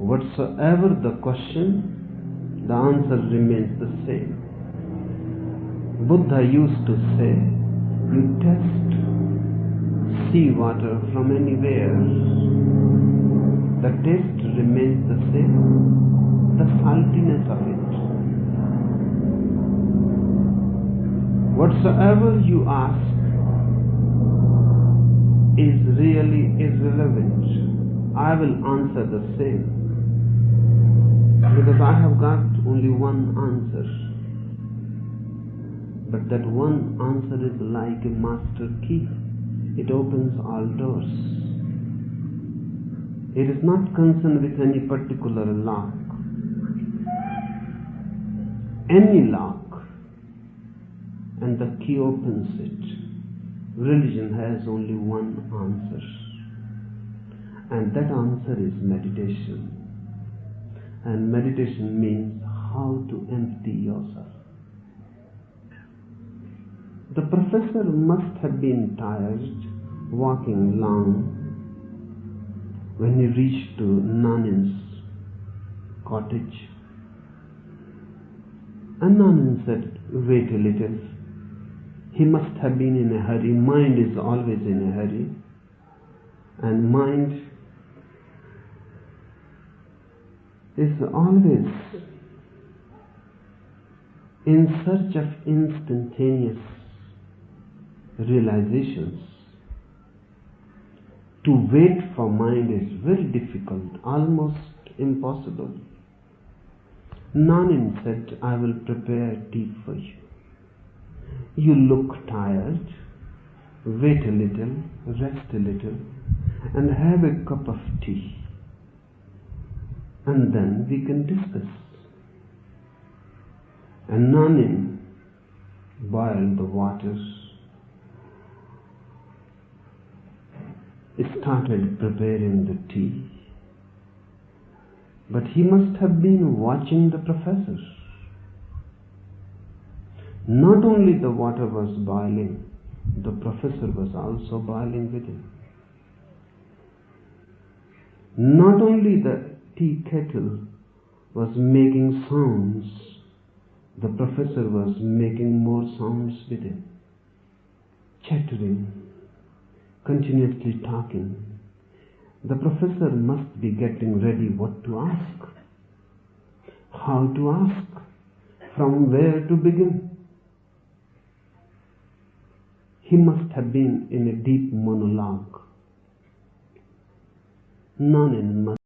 Whatsoever the question, the answer remains the same. Buddha used to say, you test sea water from anywhere, the taste remains the same, the saltiness of it. Whatsoever you ask is really irrelevant. I will answer the same, because I have got only one answer. But that one answer is like a master key. It opens all doors. It is not concerned with any particular lock. Any lock, and the key opens it. Religion has only one answer, and that answer is meditation. And meditation means how to empty yourself. The professor must have been tired walking long when he reached to Nanin's cottage. And Nanin said, wait a little. He must have been in a hurry. Mind is always in a hurry. And mind is always in search of instantaneous realizations. To wait for mind is very difficult, almost impossible. Nanin said, I will prepare tea for you. You look tired. Wait a little, rest a little, and have a cup of tea. And then we can discuss. And Nanin boiled the waters, started preparing the tea. But he must have been watching the professor. Not only the water was boiling, the professor was also boiling with him. Not only the tea kettle was making sounds, the professor was making more sounds with him, chattering, continuously talking. The professor must be getting ready what to ask, how to ask, from where to begin. He must have been in a deep monologue. Nanin must